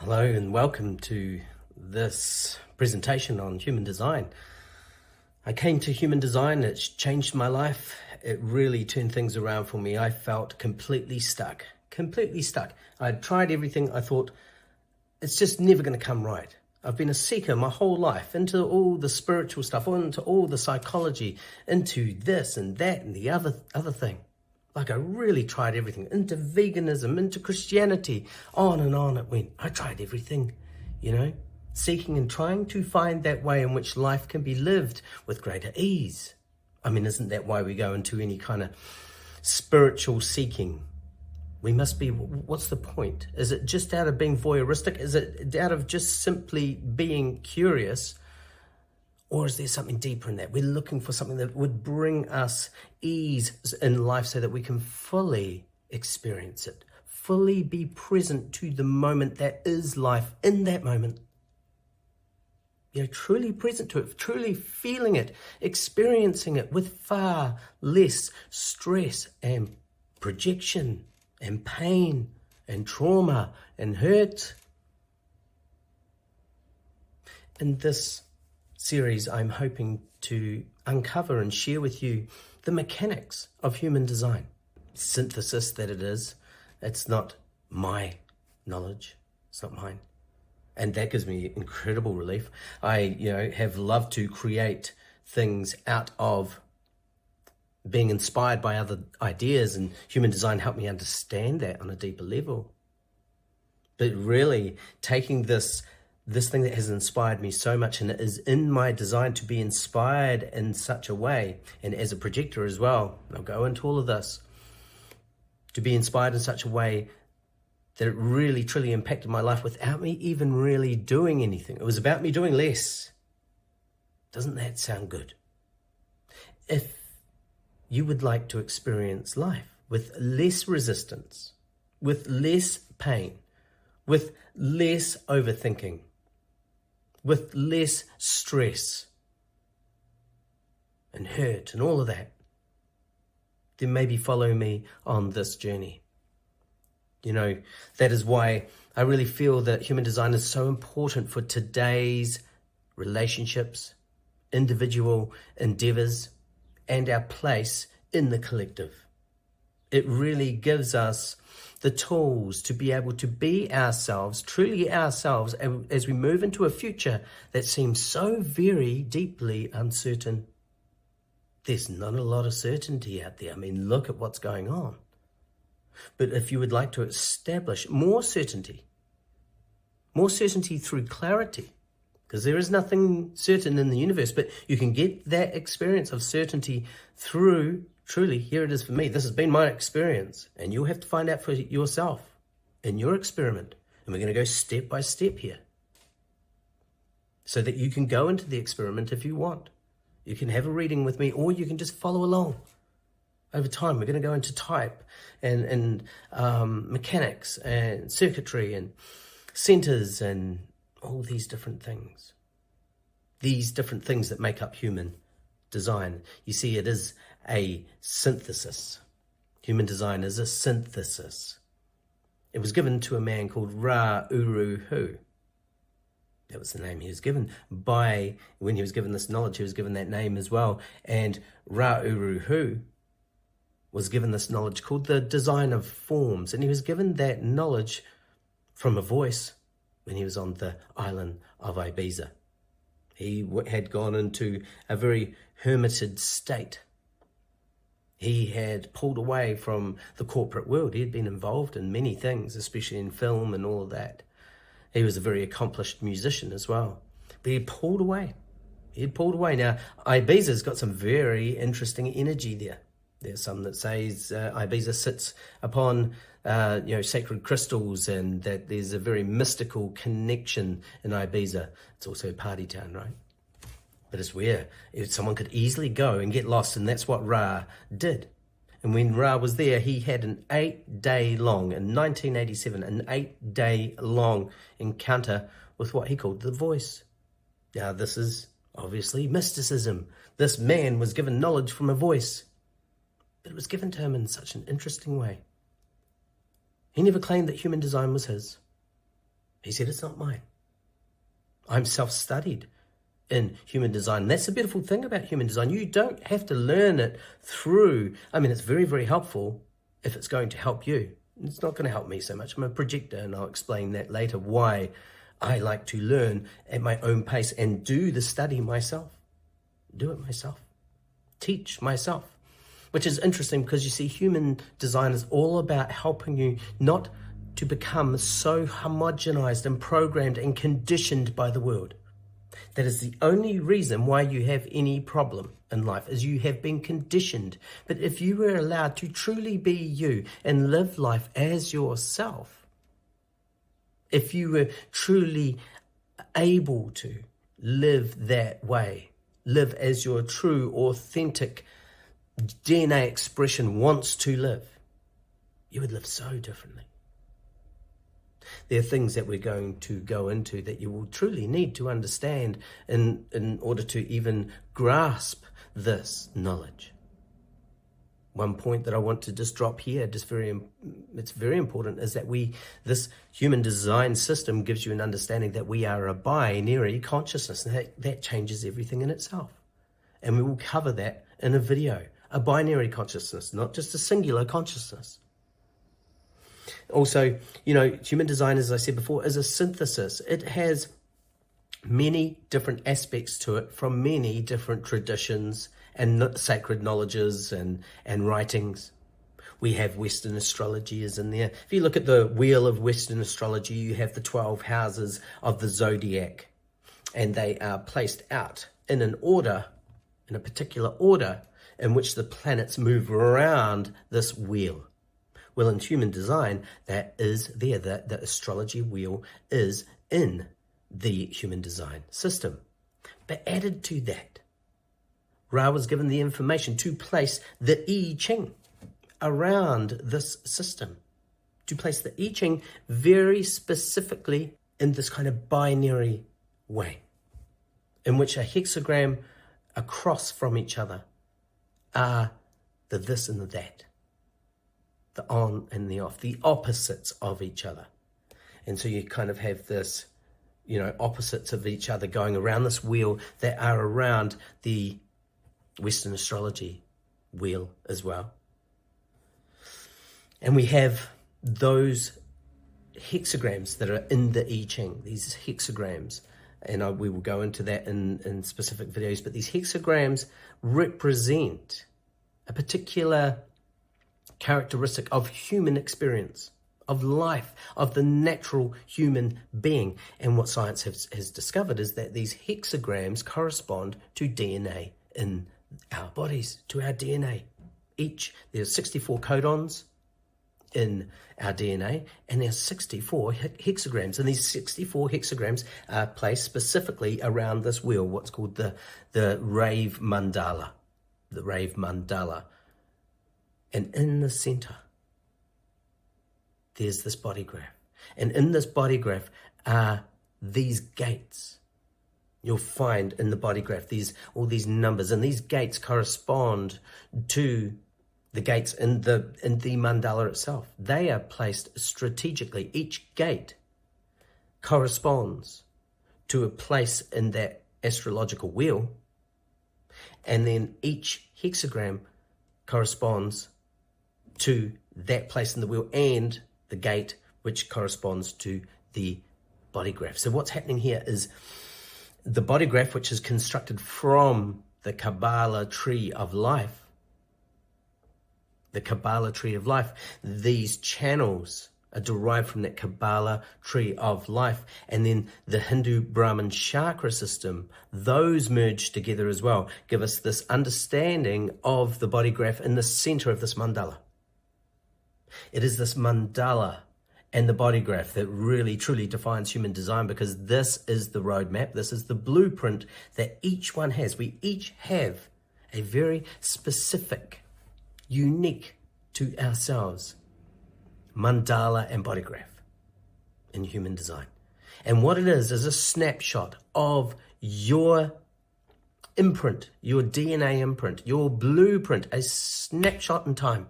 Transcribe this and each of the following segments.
Hello and welcome to this presentation on human design. I came to human design, it's changed my life. It really turned things around for me. I felt completely stuck. I'd tried everything. I thought, it's just never going to come right. I've been a seeker my whole life into all the spiritual stuff, into all the psychology, into this and that and the other thing. Like I really tried everything, into veganism, into Christianity, on and on it went. I tried everything, seeking and trying to find that way in which life can be lived with greater ease. I mean, isn't that why we go into any kind of spiritual seeking? We must be, what's the point? Is it just out of being voyeuristic? Is it out of just simply being curious? Or is there something deeper in that? We're looking for something that would bring us ease in life so that we can fully experience it, fully be present to the moment that is life in that moment. Truly present to it, truly feeling it, experiencing it with far less stress and projection and pain and trauma and hurt. In this series, I'm hoping to uncover and share with you the mechanics of human design. Synthesis that it is. It's not my knowledge. It's not mine. And that gives me incredible relief. I, have loved to create things out of being inspired by other ideas, and human design helped me understand that on a deeper level. But really taking this thing that has inspired me so much, and it is in my design to be inspired in such a way, and as a projector as well, I'll go into all of this, to be inspired in such a way that it really truly impacted my life without me even really doing anything. It was about me doing less. Doesn't that sound good? If you would like to experience life with less resistance, with less pain, with less overthinking, with less stress and hurt and all of that, then maybe follow me on this journey. That is why I really feel that human design is so important for today's relationships, individual endeavors, and our place in the collective. It really gives us the tools to be able to be ourselves, truly ourselves, as we move into a future that seems so very deeply uncertain. There's not a lot of certainty out there. I mean, look at what's going on. But if you would like to establish more certainty through clarity, because there is nothing certain in the universe, but you can get that experience of certainty through, truly, here it is for me. This has been my experience, and you'll have to find out for yourself in your experiment. And we're going to go step by step here so that you can go into the experiment if you want. You can have a reading with me, or you can just follow along. Over time, we're going to go into type and mechanics and circuitry and centers and all these different things. These different things that make up human design. You see, it is a synthesis. Human design is a synthesis. It was given to a man called Ra-Uru-Hu. That was the name he was given by, when he was given this knowledge, he was given that name as well. And Ra-Uru-Hu was given this knowledge called the design of forms. And he was given that knowledge from a voice when he was on the island of Ibiza. He had gone into a very hermited state. He had pulled away from the corporate world. He had been involved in many things, especially in film and all of that. He was a very accomplished musician as well. But he pulled away. Now, Ibiza's got some very interesting energy there. There's some that says Ibiza sits upon sacred crystals, and that there's a very mystical connection in Ibiza. It's also a party town, right? But it's where someone could easily go and get lost, and that's what Ra did. And when Ra was there, he had an 8-day long, in 1987, an 8-day long encounter with what he called the voice. Now, this is obviously mysticism. This man was given knowledge from a voice, but it was given to him in such an interesting way. He never claimed that human design was his. He said, it's not mine. I'm self-studied in human design. That's the beautiful thing about human design. You don't have to learn it through, it's very, very helpful if it's going to help you. It's not going to help me so much. I'm a projector, and I'll explain that later, why I like to learn at my own pace and do the study myself. Do it myself. Teach myself. Which is interesting because you see, human design is all about helping you not to become so homogenized and programmed and conditioned by the world. That is the only reason why you have any problem in life, is you have been conditioned. But if you were allowed to truly be you and live life as yourself, if you were truly able to live that way, live as your true, authentic DNA expression wants to live, you would live so differently. There are things that we're going to go into that you will truly need to understand in order to even grasp this knowledge. One point that I want to just drop here, it's very important, is that this human design system gives you an understanding that we are a binary consciousness, and that changes everything in itself. And we will cover that in a video. A binary consciousness, not just a singular consciousness. Also, human design, as I said before, is a synthesis. It has many different aspects to it from many different traditions and sacred knowledges and writings. We have Western astrology is in there. If you look at the wheel of Western astrology, you have the 12 houses of the zodiac, and they are placed out in an order, in a particular order, in which the planets move around this wheel. Well, in human design, that is there. The astrology wheel is in the human design system. But added to that, Ra was given the information to place the I Ching around this system, to place the I Ching very specifically in this kind of binary way, in which a hexagram across from each other are the this and the that, the on and the off, the opposites of each other. And so you kind of have this, opposites of each other going around this wheel that are around the Western astrology wheel as well. And we have those hexagrams that are in the I Ching, these hexagrams. And we will go into that in specific videos, but these hexagrams represent a particular characteristic of human experience, of life, of the natural human being. And what science has discovered is that these hexagrams correspond to DNA in our bodies, to our DNA. There's 64 codons in our DNA, and there's 64 hexagrams, and these 64 hexagrams are placed specifically around this wheel, what's called the rave mandala. The rave mandala. And in the center, there's this bodygraph. And in this bodygraph are these gates. You'll find in the bodygraph all these numbers, and these gates correspond to the gates in the mandala itself. They are placed strategically. Each gate corresponds to a place in that astrological wheel, and then each hexagram corresponds to that place in the wheel and the gate which corresponds to the bodygraph. So what's happening here is the bodygraph, which is constructed from the Kabbalah tree of life, the Kabbalah tree of life, these channels are derived from that Kabbalah tree of life. And then the Hindu Brahmin chakra system, those merge together as well, give us this understanding of the bodygraph in the center of this mandala. It is this mandala and the bodygraph that really truly defines human design, because this is the roadmap, this is the blueprint that each one has. We each have a very specific, unique to ourselves mandala and bodygraph in human design. And what it is a snapshot of your imprint, your DNA imprint, your blueprint, a snapshot in time.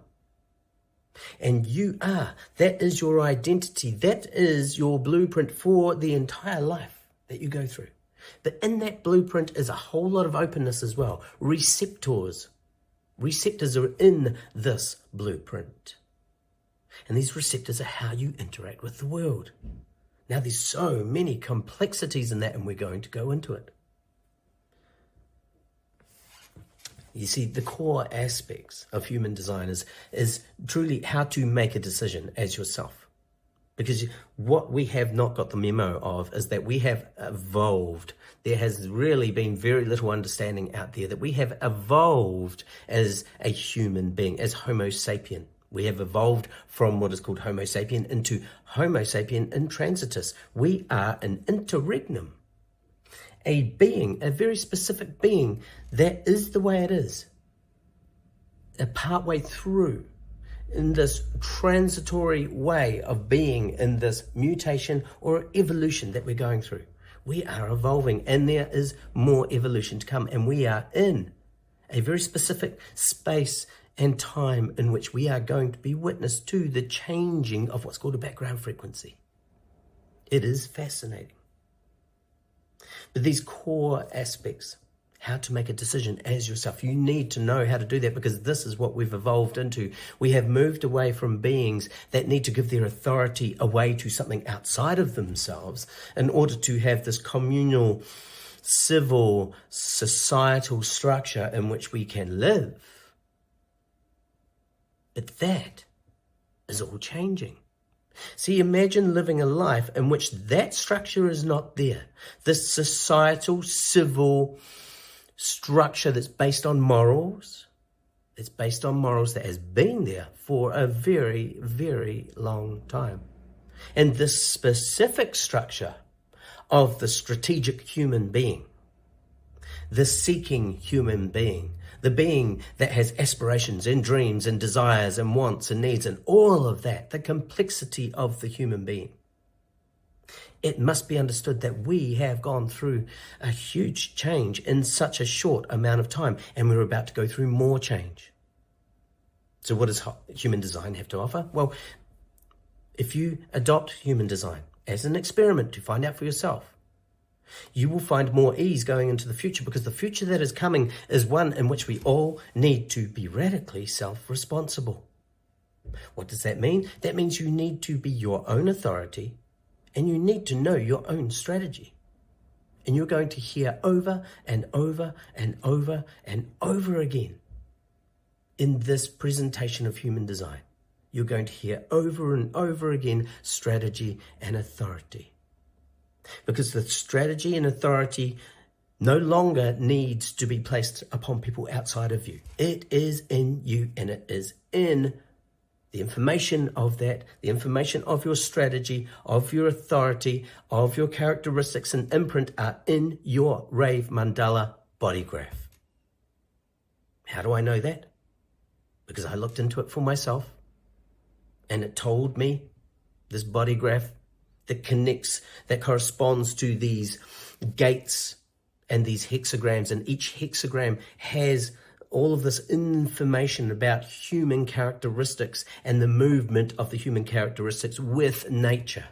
And you are. That is your identity. That is your blueprint for the entire life that you go through. But in that blueprint is a whole lot of openness as well. Receptors. Receptors are in this blueprint. And these receptors are how you interact with the world. Now, there's so many complexities in that, and we're going to go into it. You see, the core aspects of human design is truly how to make a decision as yourself. Because what we have not got the memo of is that we have evolved. There has really been very little understanding out there that we have evolved as a human being, as Homo sapien. We have evolved from what is called Homo sapien into Homo sapien intransitus. We are an interregnum. A being, a very specific being, that is the way it is. A partway through in this transitory way of being in this mutation or evolution that we're going through. We are evolving, and there is more evolution to come, and we are in a very specific space and time in which we are going to be witness to the changing of what's called a background frequency. It is fascinating. But these core aspects, how to make a decision as yourself, you need to know how to do that, because this is what we've evolved into. We have moved away from beings that need to give their authority away to something outside of themselves in order to have this communal, civil, societal structure in which we can live. But that is all changing. See, imagine living a life in which that structure is not there. This societal, civil structure that's based on morals. It's based on morals that has been there for a very, very long time. And this specific structure of the strategic human being, the seeking human being, the being that has aspirations and dreams and desires and wants and needs and all of that, the complexity of the human being. It must be understood that we have gone through a huge change in such a short amount of time, and we're about to go through more change. So what does human design have to offer? Well, if you adopt human design as an experiment to find out for yourself, you will find more ease going into the future, because the future that is coming is one in which we all need to be radically self-responsible. What does that mean? That means you need to be your own authority, and you need to know your own strategy. And you're going to hear over and over and over and over again in this presentation of human design. You're going to hear over and over again strategy and authority. Because the strategy and authority no longer needs to be placed upon people outside of you. It is in you, and it is in the information of that, the information of your strategy, of your authority, of your characteristics and imprint are in your Rave Mandala Bodygraph. How do I know that? Because I looked into it for myself, and it told me this bodygraph that connects, that corresponds to these gates and these hexagrams, and each hexagram has all of this information about human characteristics and the movement of the human characteristics with nature.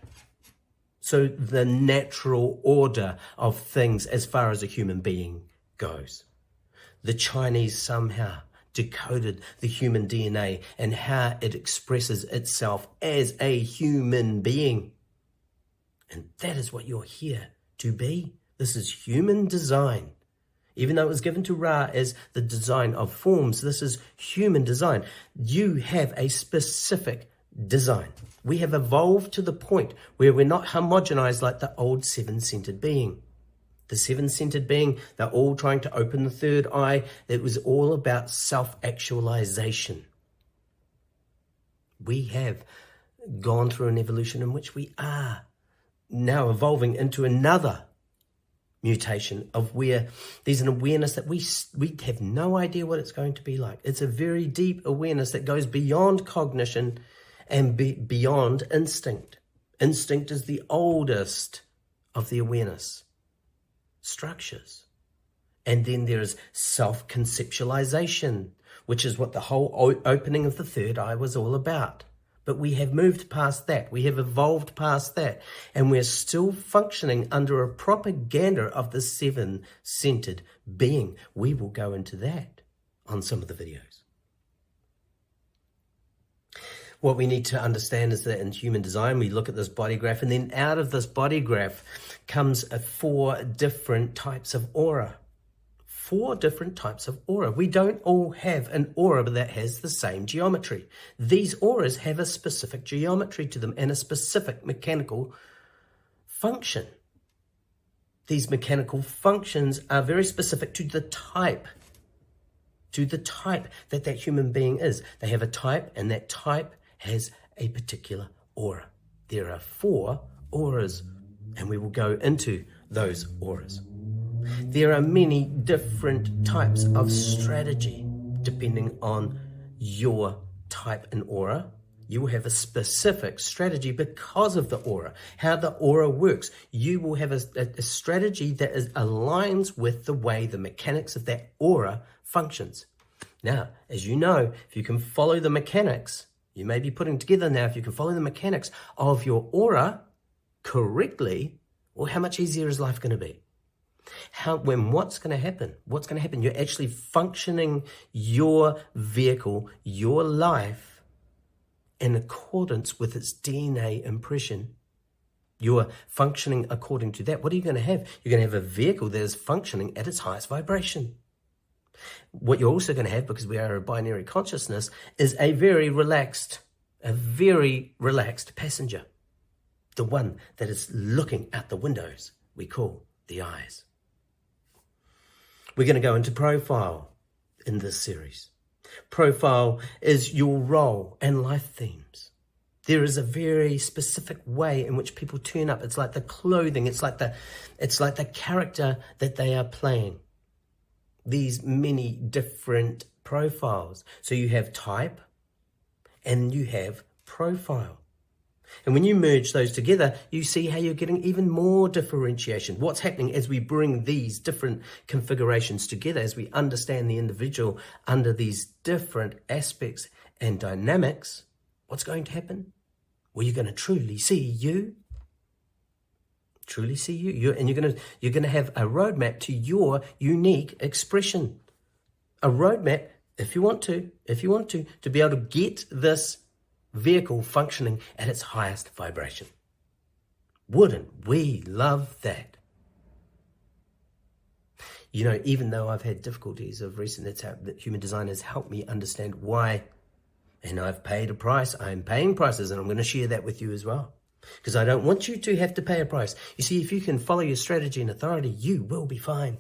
So the natural order of things as far as a human being goes. The Chinese somehow decoded the human DNA and how it expresses itself as a human being. And that is what you're here to be. This is human design. Even though it was given to Ra as the design of forms, this is human design. You have a specific design. We have evolved to the point where we're not homogenized like the old seven-centered being. The seven-centered being, they're all trying to open the third eye. It was all about self-actualization. We have gone through an evolution in which we are now evolving into another mutation of where there's an awareness that we have no idea what it's going to be like. It's a very deep awareness that goes beyond cognition and beyond instinct. Instinct is the oldest of the awareness structures. And then there is self-conceptualization, which is what the whole opening of the third eye was all about. But we have moved past that. We have evolved past that. And we're still functioning under a propaganda of the seven-centered being. We will go into that on some of the videos. What we need to understand is that in human design, we look at this body graph, and then out of this body graph comes 4 different types of aura. 4 different types of aura. We don't all have an aura that has the same geometry. These auras have a specific geometry to them and a specific mechanical function. These mechanical functions are very specific to the type that that human being is. They have a type, and that type has a particular aura. There are 4 auras, and we will go into those auras. There are many different types of strategy depending on your type and aura. You will have a specific strategy because of the aura, how the aura works. You will have a strategy that aligns with the way the mechanics of that aura functions. Now, as you know, if you can follow the mechanics, you may be putting together now, if you can follow the mechanics of your aura correctly, well, how much easier is life going to be? What's going to happen? What's going to happen? You're actually functioning your vehicle, your life, in accordance with its DNA impression. You're functioning according to that. What are you going to have? You're going to have a vehicle that is functioning at its highest vibration. What you're also going to have, because we are a binary consciousness, is a very relaxed passenger. The one that is looking at the windows we call the eyes. We're going to go into profile in this series. Profile is your role and life themes. There is a very specific way in which people turn up. It's like the clothing. It's like the character that they are playing. These many different profiles. So you have type and you have profile. And when you merge those together, you see how you're getting even more differentiation. What's happening as we bring these different configurations together, as we understand the individual under these different aspects and dynamics, what's going to happen? Well, you're going to truly see you. Truly see you. And you're going to have a roadmap to your unique expression. A roadmap, if you want to be able to get this vehicle functioning at its highest vibration. Wouldn't we love that? You know, even though I've had difficulties of recent, that human design has helped me understand why, and I've paid a price. I'm paying prices, and I'm going to share that with you as well, because I don't want you to have to pay a price. You see, if you can follow your strategy and authority, you will be fine.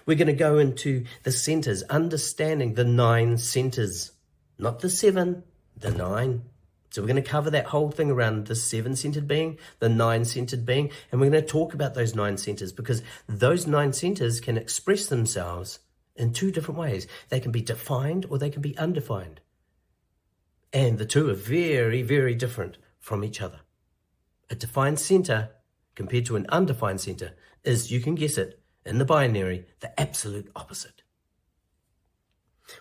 We're going to go into the centers, understanding the 9 centers, not the 7, the 9. So we're going to cover that whole thing around the 7-centered being, the 9-centered being, and we're going to talk about those 9 centers, because those 9 centers can express themselves in 2 different ways. They can be defined or they can be undefined. And the 2 are very, very different from each other. A defined center compared to an undefined center is, you can guess it, in the binary, the absolute opposite.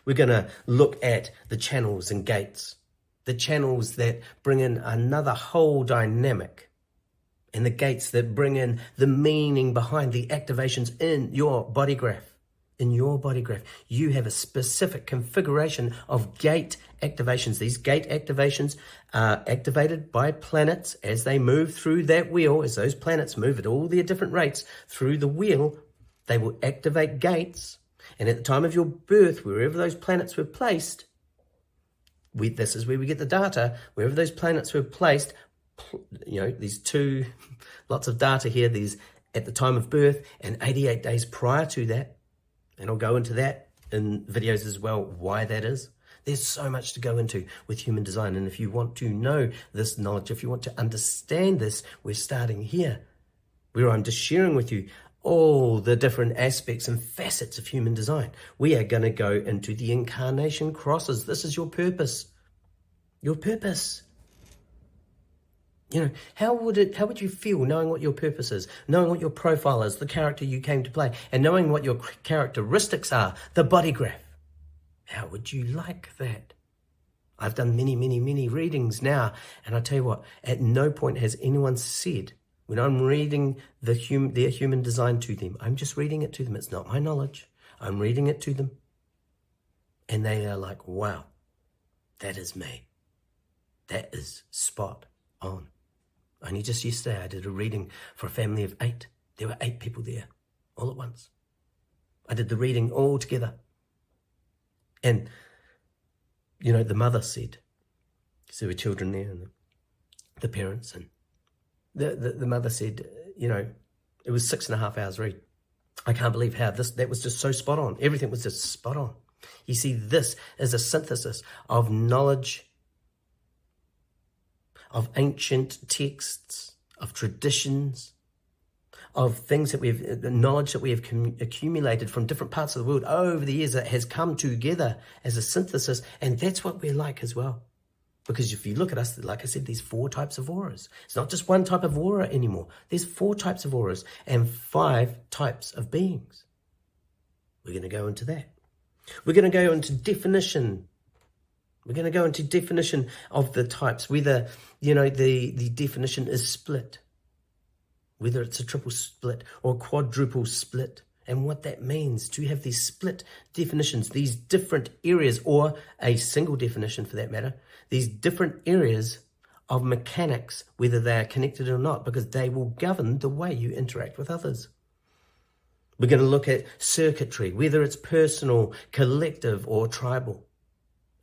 We're going to look at the channels and gates. The channels that bring in another whole dynamic, and the gates that bring in the meaning behind the activations in your body graph. In your body graph, you have a specific configuration of gate activations. These gate activations are activated by planets as they move through that wheel. As those planets move at all their different rates through the wheel, they will activate gates. And at the time of your birth, wherever those planets were placed, this is where we get the data. Wherever those planets were placed, you know, these 2, lots of data here, these at the time of birth and 88 days prior to that. And I'll go into that in videos as well, why that is. There's so much to go into with human design. And if you want to know this knowledge, if you want to understand this, we're starting here, where I'm just sharing with you all the different aspects and facets of human design. We are going to go into the Incarnation Crosses. This is your purpose. Your purpose. You know, how would you feel knowing what your purpose is, knowing what your profile is, the character you came to play, and knowing what your characteristics are, the body graph? How would you like that? I've done many, many, many readings now, and I tell you what, at no point has anyone said, when I'm reading their human design to them, I'm just reading it to them. It's not my knowledge. I'm reading it to them. And they are like, wow, that is me. That is spot on. Only just yesterday, I did a reading for a family of 8. There were 8 people there, all at once. I did the reading all together. And, you know, the mother said, because there were children there, and the parents, and the mother said, you know, it was 6.5 hours read. I can't believe how that was just so spot on. Everything was just spot on. You see, this is a synthesis of knowledge, of ancient texts, of traditions, of things that the knowledge that we have accumulated from different parts of the world over the years that has come together as a synthesis. And that's what we're like as well. Because if you look at us, like I said, there's 4 types of auras. It's not just one type of aura anymore. There's 4 types of auras and 5 types of beings. We're going to go into that. We're going to go into definition. We're going to go into definition of the types, whether, you know, the definition is split, whether it's a triple split or a quadruple split, and what that means to have these split definitions, these different areas, or a single definition for that matter, these different areas of mechanics, whether they are connected or not, because they will govern the way you interact with others. We're going to look at circuitry, whether it's personal, collective, or tribal.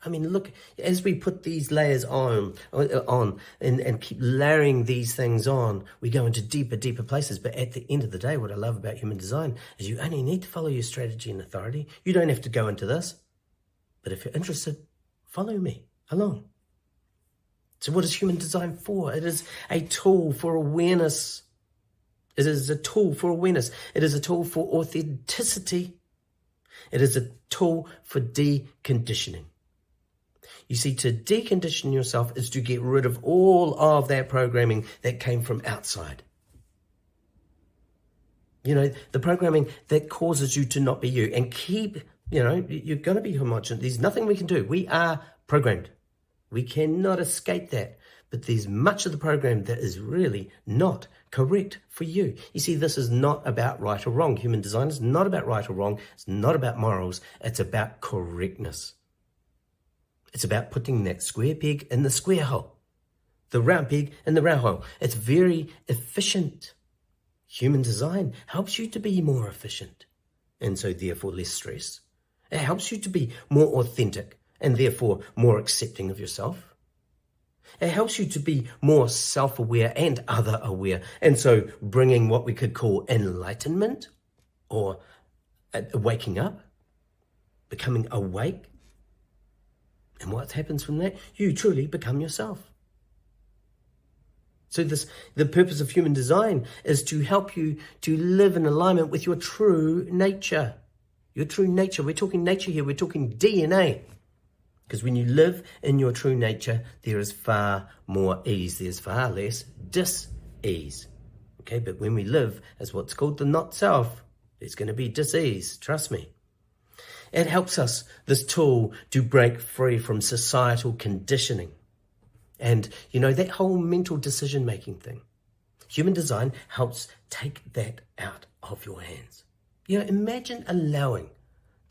I mean, look, as we put these layers on and keep layering these things on, we go into deeper places. But at the end of the day, what I love about human design is you only need to follow your strategy and authority. You don't have to go into this. But if you're interested, follow me along. So what is human design for? It is a tool for awareness. It is a tool for awareness. It is a tool for authenticity. It is a tool for deconditioning. You see, to decondition yourself is to get rid of all of that programming that came from outside. You know, the programming that causes you to not be you and keep, you know, you're going to be homogenous. There's nothing we can do. We are programmed. We cannot escape that. But there's much of the program that is really not correct for you. You see, this is not about right or wrong. Human design is not about right or wrong. It's not about morals. It's about correctness. It's about putting that square peg in the square hole, the round peg in the round hole. It's very efficient. Human design helps you to be more efficient and so therefore less stress. It helps you to be more authentic and therefore more accepting of yourself. It helps you to be more self-aware and other-aware, and so bringing what we could call enlightenment or waking up, becoming awake. And what happens from that? You truly become yourself. So the purpose of human design is to help you to live in alignment with your true nature. Your true nature. We're talking nature here. We're talking DNA. Because when you live in your true nature, there is far more ease. There's far less dis-ease. Okay, but when we live as what's called the not self, there's going to be dis-ease. Trust me. It helps us, this tool, to break free from societal conditioning. And, you know, that whole mental decision-making thing. Human design helps take that out of your hands. You know, imagine allowing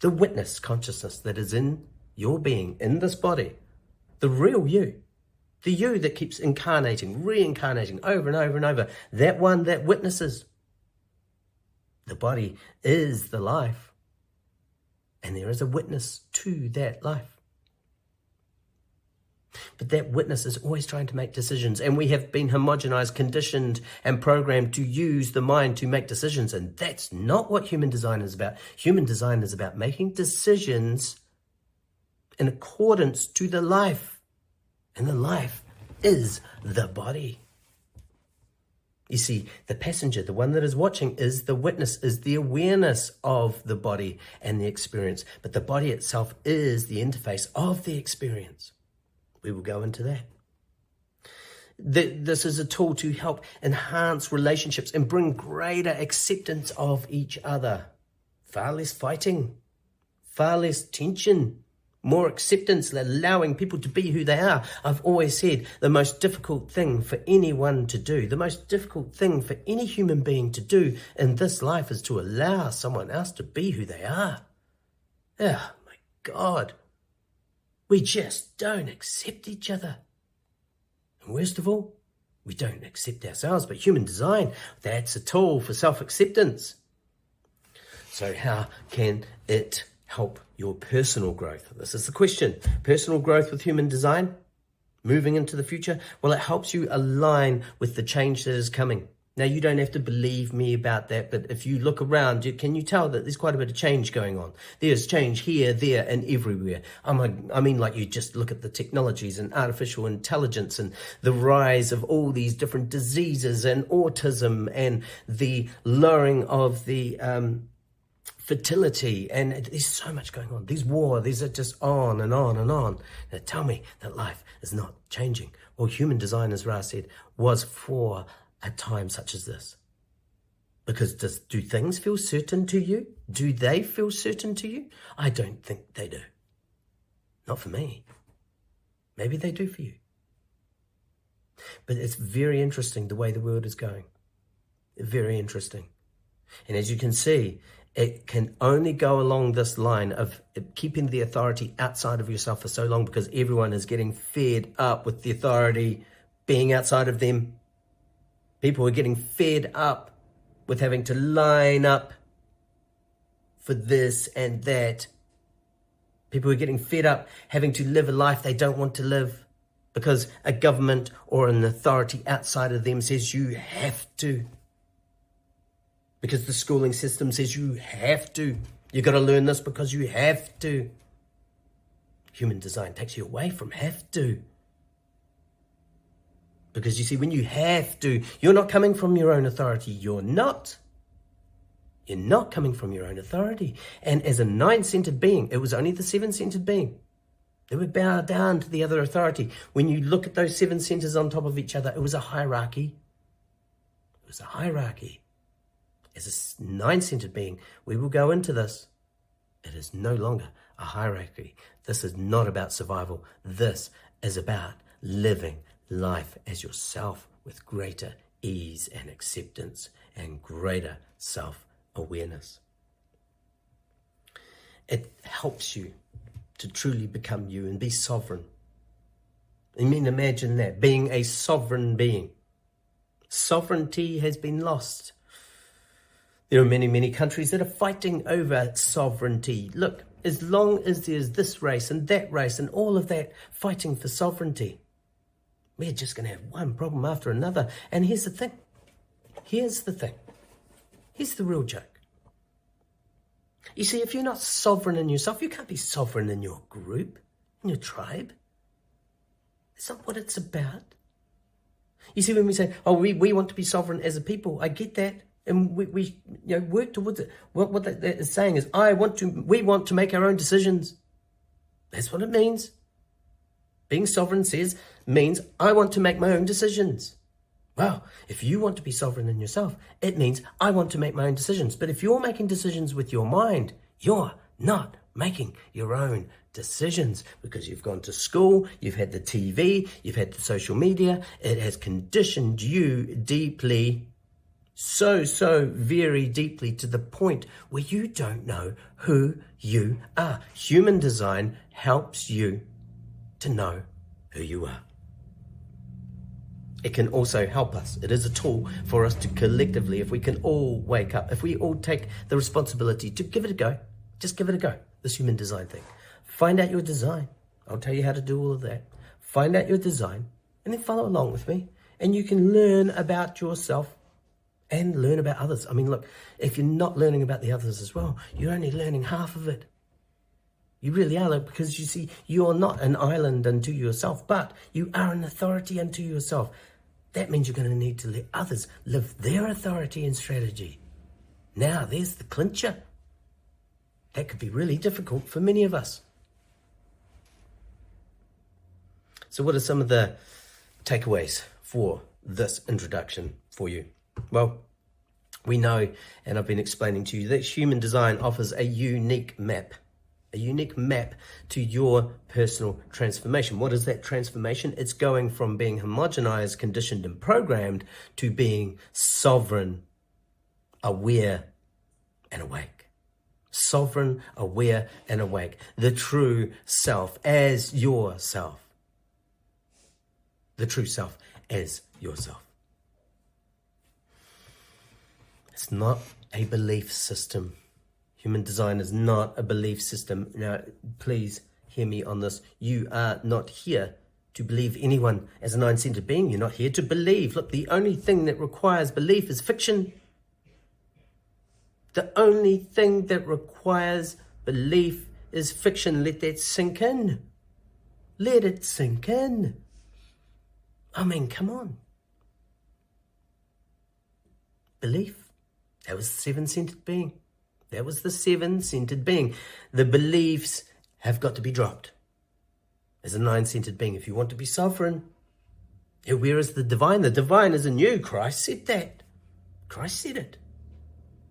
the witness consciousness that is in your being, in this body, the real you, the you that keeps incarnating, reincarnating over and over and over, that one that witnesses. The body is the life. And there is a witness to that life. But that witness is always trying to make decisions. And we have been homogenized, conditioned, and programmed to use the mind to make decisions. And that's not what human design is about. Human design is about making decisions in accordance to the life. And the life is the body. You see, the passenger, the one that is watching, is the witness, is the awareness of the body and the experience. But the body itself is the interface of the experience. We will go into that. This is a tool to help enhance relationships and bring greater acceptance of each other. Far less fighting, far less tension, more acceptance, allowing people to be who they are. I've always said the most difficult thing for anyone to do, the most difficult thing for any human being to do in this life is to allow someone else to be who they are. Oh my God. We just don't accept each other. And worst of all, we don't accept ourselves. But human design, that's a tool for self-acceptance. So how can it help your personal growth? This is the question. Personal growth with human design, moving into the future. Well, it helps you align with the change that is coming. Now, you don't have to believe me about that, but if you look around, can you tell that there's quite a bit of change going on? There's change here, there, and everywhere. I mean, like you just look at the technologies and artificial intelligence and the rise of all these different diseases and autism and the lowering of the fertility, and there's so much going on. These are just on and on and on. Now tell me that life is not changing. Well, human design, as Ra said, was for a time such as this. Because do things feel certain to you? Do they feel certain to you? I don't think they do. Not for me. Maybe they do for you. But it's very interesting the way the world is going. Very interesting. And as you can see, it can only go along this line of keeping the authority outside of yourself for so long because everyone is getting fed up with the authority being outside of them. People are getting fed up with having to line up for this and that. People are getting fed up having to live a life they don't want to live because a government or an authority outside of them says you have to. Because the schooling system says you have to. You've got to learn this because you have to. Human design takes you away from have to. Because you see, when you have to, you're not coming from your own authority. You're not. You're not coming from your own authority. And as a 9-centered being, it was only the 7-centered being that would bow down to the other authority. When you look at those 7 centers on top of each other, it was a hierarchy. It was a hierarchy. As a 9-centered being, we will go into this. It is no longer a hierarchy. This is not about survival. This is about living life as yourself with greater ease and acceptance and greater self-awareness. It helps you to truly become you and be sovereign. I mean, imagine that, being a sovereign being. Sovereignty has been lost. There are many, many countries that are fighting over sovereignty. Look, as long as there's this race and that race and all of that fighting for sovereignty, we're just going to have one problem after another. And here's the thing. Here's the real joke. You see, if you're not sovereign in yourself, you can't be sovereign in your group, in your tribe. That's not what it's about. You see, when we say, oh, we want to be sovereign as a people, I get that. And we work towards it. What that is saying is, we want to make our own decisions. That's what it means. Being sovereign means I want to make my own decisions. Well, if you want to be sovereign in yourself, it means I want to make my own decisions. But if you're making decisions with your mind, you're not making your own decisions because you've gone to school, you've had the TV, you've had the social media. It has conditioned you deeply, so very deeply to the point where you don't know who you are. Human design helps you to know who you are. It can also help us. It is a tool for us to collectively, if we can all wake up, if we all take the responsibility to give it a go, just give it a go, this human design thing. Find out your design. I'll tell you how to do all of that. Find out your design and then follow along with me. And you can learn about yourself and learn about others. I mean, look, if you're not learning about the others as well, you're only learning half of it. You really are, because you see, you are not an island unto yourself, but you are an authority unto yourself. That means you're going to need to let others live their authority and strategy. Now, there's the clincher. That could be really difficult for many of us. So what are some of the takeaways for this introduction for you? Well, we know, and I've been explaining to you, that human design offers a unique map. a unique map to your personal transformation. What is that transformation? It's going from being homogenized, conditioned, and programmed to being sovereign, aware, and awake. Sovereign, aware, and awake. The true self as yourself. The true self as yourself. It's not a belief system. Human design is not a belief system. Now, please hear me on this. You are not here to believe anyone as a nine-centered being. You're not here to believe. Look, the only thing that requires belief is fiction. The only thing that requires belief is fiction. Let that sink in. Let it sink in. I mean, come on. Belief. That was the seven-centered being. That was the seven-centered being. The beliefs have got to be dropped. As a nine-centered being, if you want to be sovereign, where is the divine? The divine is in you. Christ said that. Christ said it.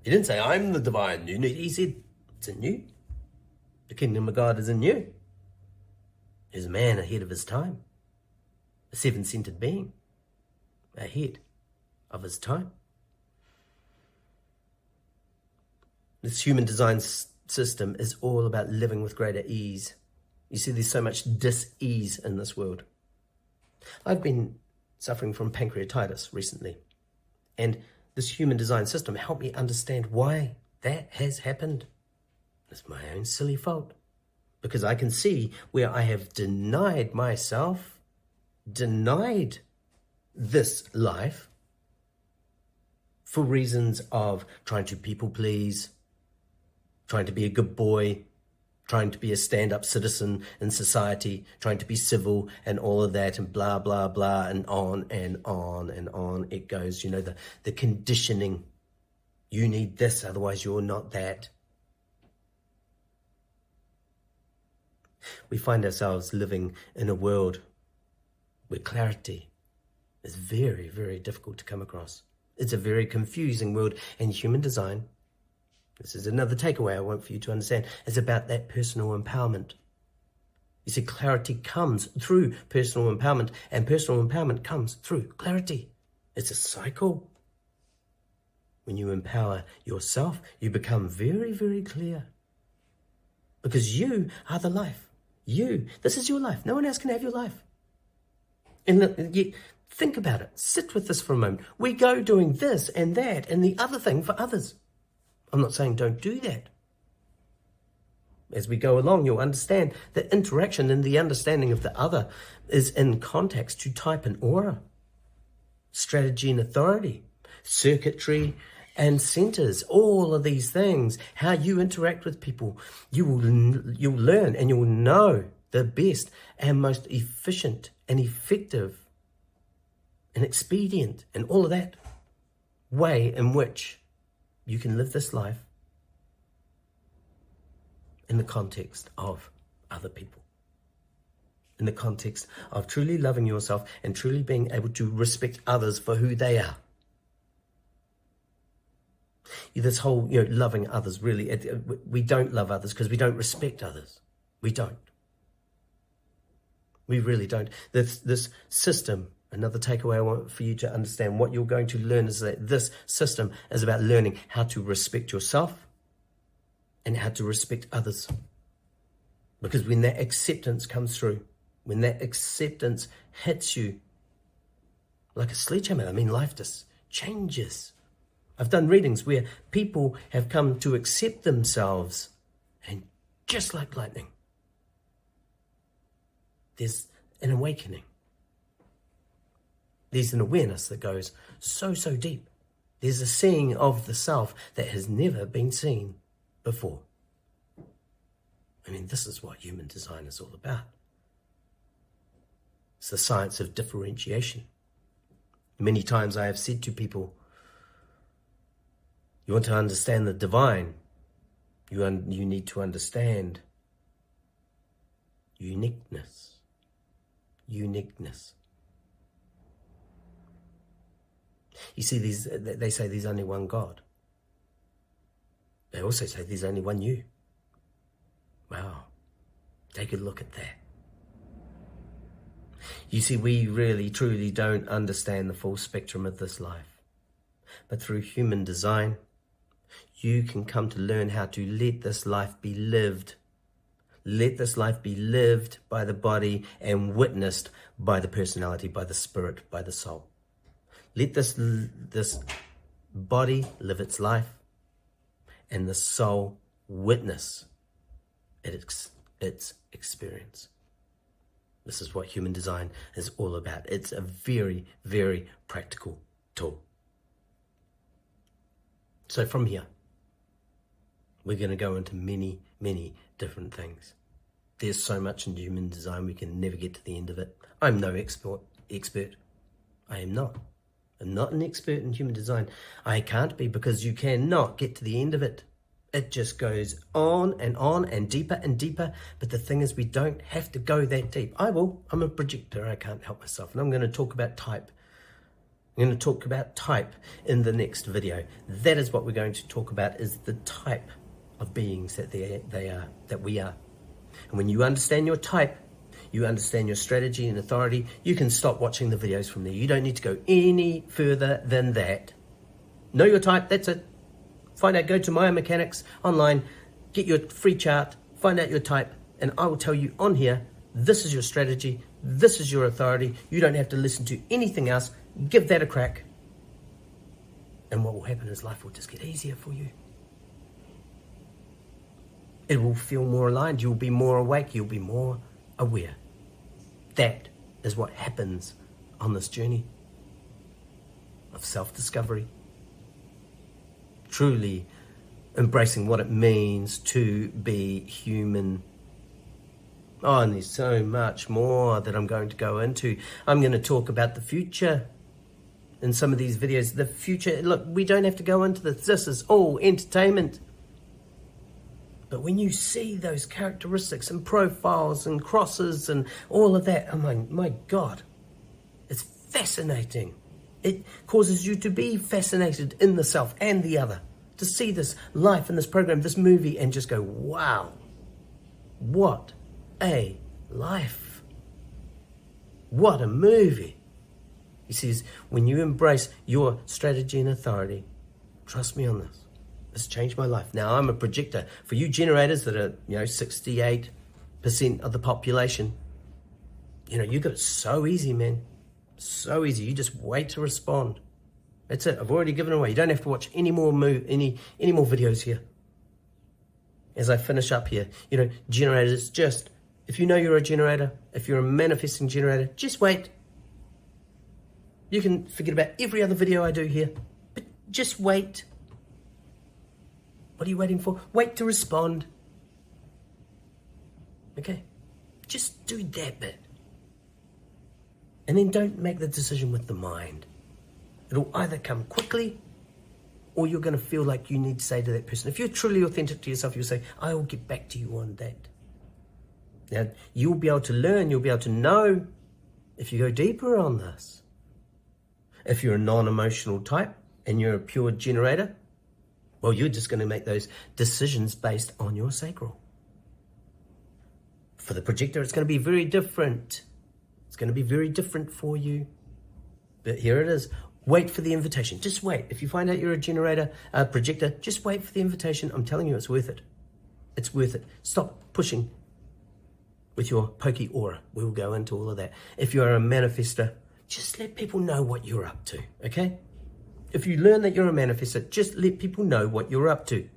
He didn't say, I'm the divine. He said, it's in you. The kingdom of God is in you. He's a man ahead of his time. A seven-centered being ahead of his time. This human design system is all about living with greater ease. You see, there's so much dis-ease in this world. I've been suffering from pancreatitis recently, and this human design system helped me understand why that has happened. It's my own silly fault, because I can see where I have denied myself, denied this life for reasons of trying to people please, trying to be a good boy, trying to be a stand-up citizen in society, trying to be civil and all of that and blah, blah, blah, and on and on and on it goes. You know, the conditioning. You need this, otherwise you're not that. We find ourselves living in a world where clarity is very, very difficult to come across. It's a very confusing world, and human design, this is another takeaway I want for you to understand, is about that personal empowerment. You see, clarity comes through personal empowerment, and personal empowerment comes through clarity. It's a cycle. When you empower yourself, you become very, very clear. Because you are the life. You. This is your life. No one else can have your life. And think about it. Sit with this for a moment. We go doing this and that and the other thing for others. I'm not saying don't do that. As we go along, you'll understand that interaction and the understanding of the other is in context to type and aura, strategy and authority, circuitry and centers, all of these things, how you interact with people. You'll learn and you'll know the best and most efficient and effective and expedient and all of that way in which you can live this life in the context of other people, in the context of truly loving yourself and truly being able to respect others for who they are. This whole, loving others, really, we don't love others because we don't respect others. We don't. We really don't. This system, another takeaway I want for you to understand, what you're going to learn is that this system is about learning how to respect yourself and how to respect others. Because when that acceptance comes through, when that acceptance hits you like a sledgehammer, life just changes. I've done readings where people have come to accept themselves, and just like lightning, there's an awakening. There's an awareness that goes so, so deep. There's a seeing of the self that has never been seen before. This is what human design is all about. It's the science of differentiation. Many times I have said to people, you want to understand the divine, you need to understand uniqueness. Uniqueness. You see, they say there's only one God. They also say there's only one you. Wow. Take a look at that. You see, we really, truly don't understand the full spectrum of this life. But through human design, you can come to learn how to let this life be lived. Let this life be lived by the body and witnessed by the personality, by the spirit, by the soul. Let this body live its life and the soul witness its experience. This is what human design is all about. It's a very, very practical tool. So from here, we're going to go into many, many different things. There's so much in human design, we can never get to the end of it. I'm no expert. I am not. I'm not an expert in human design. I can't be, because you cannot get to the end of it. It just goes on and deeper and deeper. But the thing is, we don't have to go that deep. I will. I'm a projector. I can't help myself. And I'm going to talk about type. I'm going to talk about type in the next video. That is what we're going to talk about, is the type of beings that that we are. And when you understand your type, you understand your strategy and authority, you can stop watching the videos from there. You don't need to go any further than that. Know your type, that's it. Find out, go to Biomechanics online, get your free chart, find out your type, and I will tell you on here, this is your strategy, this is your authority. You don't have to listen to anything else. Give that a crack. And what will happen is life will just get easier for you. It will feel more aligned. You'll be more awake. You'll be more aware. That is what happens on this journey of self-discovery. Truly embracing what it means to be human. Oh, and there's so much more that I'm going to go into. I'm going to talk about the future in some of these videos. The future, look, we don't have to go into this. This is all entertainment. But when you see those characteristics and profiles and crosses and all of that, oh my God, it's fascinating. It causes you to be fascinated in the self and the other, to see this life and this program, this movie, and just go, wow, what a life. What a movie. He says, when you embrace your strategy and authority, trust me on this. It's changed my life. Now, I'm a projector. For you generators that are, 68% of the population, you got it so easy, man. So easy. You just wait to respond. That's it. I've already given away. You don't have to watch any more videos here. As I finish up here, generators, just, if you know you're a generator, if you're a manifesting generator, just wait. You can forget about every other video I do here, but just wait. What are you waiting for? Wait to respond. Okay? Just do that bit. And then don't make the decision with the mind. It'll either come quickly, or you're going to feel like you need to say to that person. If you're truly authentic to yourself, you'll say, I will get back to you on that. Now, you'll be able to learn, you'll be able to know if you go deeper on this. If you're a non-emotional type and you're a pure generator, well, you're just going to make those decisions based on your sacral. For the projector, it's going to be very different. It's going to be very different for you. But here it is. Wait for the invitation. Just wait. If you find out you're a generator, a projector, just wait for the invitation. I'm telling you, it's worth it. It's worth it. Stop pushing with your pokey aura. We'll go into all of that. If you're a manifester, just let people know what you're up to, okay? If you learn that you're a manifester, just let people know what you're up to.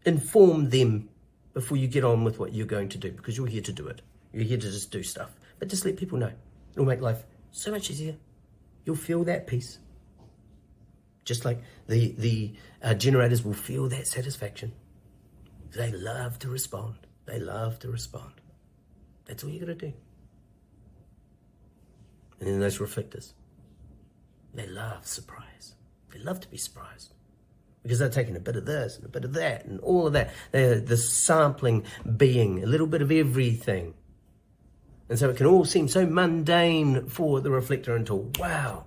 Inform them before you get on with what you're going to do, because you're here to do it. You're here to just do stuff. But just let people know. It'll make life so much easier. You'll feel that peace. Just like the generators will feel that satisfaction. They love to respond. They love to respond. That's all you got to do. And then those reflectors, they love surprise. They love to be surprised because they're taking a bit of this and a bit of that and all of that. They're the sampling being, a little bit of everything. And so it can all seem so mundane for the reflector until, wow,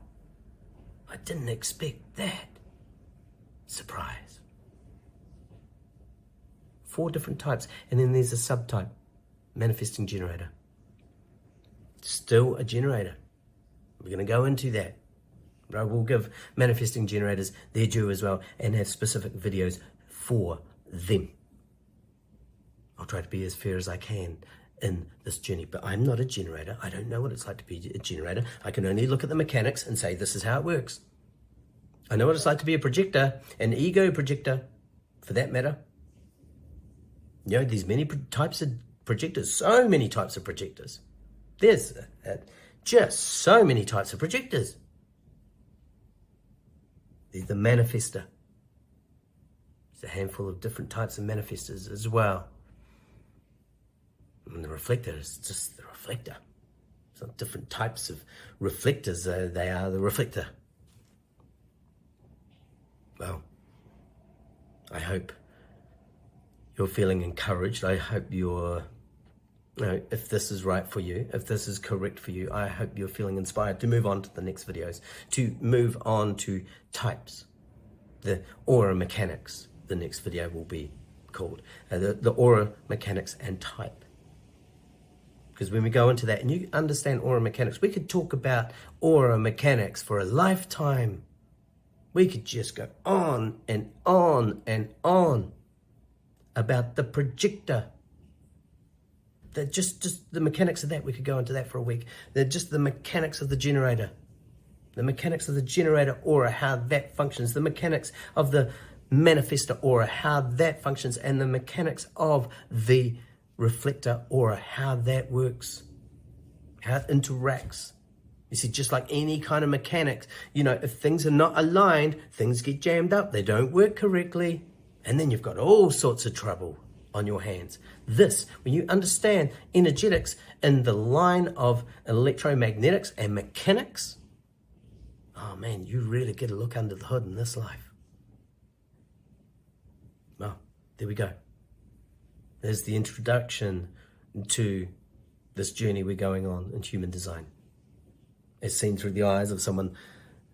I didn't expect that. Surprise. 4 different types. And then there's a subtype. manifesting generator. Still a generator. We're going to go into that. I will give manifesting generators their due as well and have specific videos for them. I'll try to be as fair as I can in this journey, but I'm not a generator. I don't know what it's like to be a generator. I can only look at the mechanics and say this is how it works. I know what it's like to be a projector, an ego projector, for that matter. You know, there's many types of projectors, so many types of projectors. There's just so many types of projectors. There's the manifester. There's a handful of different types of manifestors as well. And the reflector is just the reflector. So different types of reflectors, they are the reflector. Well, I hope you're feeling encouraged. I hope you're, if this is right for you, if this is correct for you, I hope you're feeling inspired to move on to the next videos, to move on to types, the aura mechanics. The next video will be called the aura mechanics and type. Because when we go into that and you understand aura mechanics, we could talk about aura mechanics for a lifetime. We could just go on and on and on about the projector. They're just the mechanics of that. We could go into that for a week. They're just the mechanics of the generator. The mechanics of the generator aura, how that functions. The mechanics of the manifestor aura, how that functions. And the mechanics of the reflector aura, how that works. How it interacts. You see, just like any kind of mechanics, if things are not aligned, things get jammed up. They don't work correctly. And then you've got all sorts of trouble on your hands. This, when you understand energetics in the line of electromagnetics and mechanics, oh man, you really get a look under the hood in this life. Well, there we go. There's the introduction to this journey we're going on in human design. As seen through the eyes of someone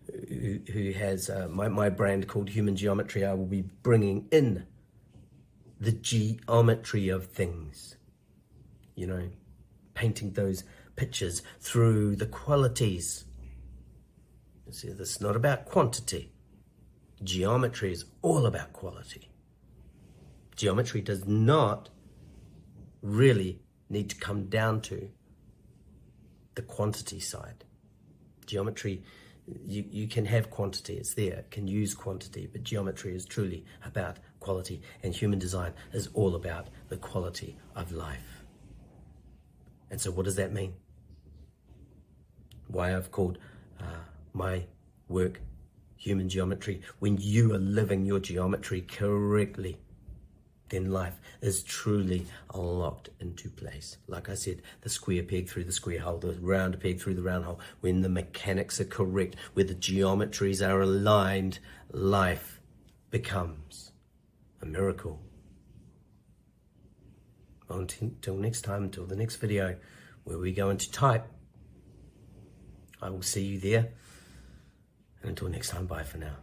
who has my brand called Human Geometry. I will be bringing in the geometry of things, painting those pictures through the qualities. You see, this is not about quantity. Geometry is all about quality. Geometry does not really need to come down to the quantity side. Geometry, you can have quantity, it's there, it can use quantity, but geometry is truly about quality, and human design is all about the quality of life. And so what does that mean? Why I've called my work Human Geometry. When you are living your geometry correctly, then life is truly locked into place. Like I said, the square peg through the square hole, the round peg through the round hole. When the mechanics are correct, where the geometries are aligned, life becomes a miracle. Until next time, until the next video, where we go into type, I will see you there. And until next time, bye for now.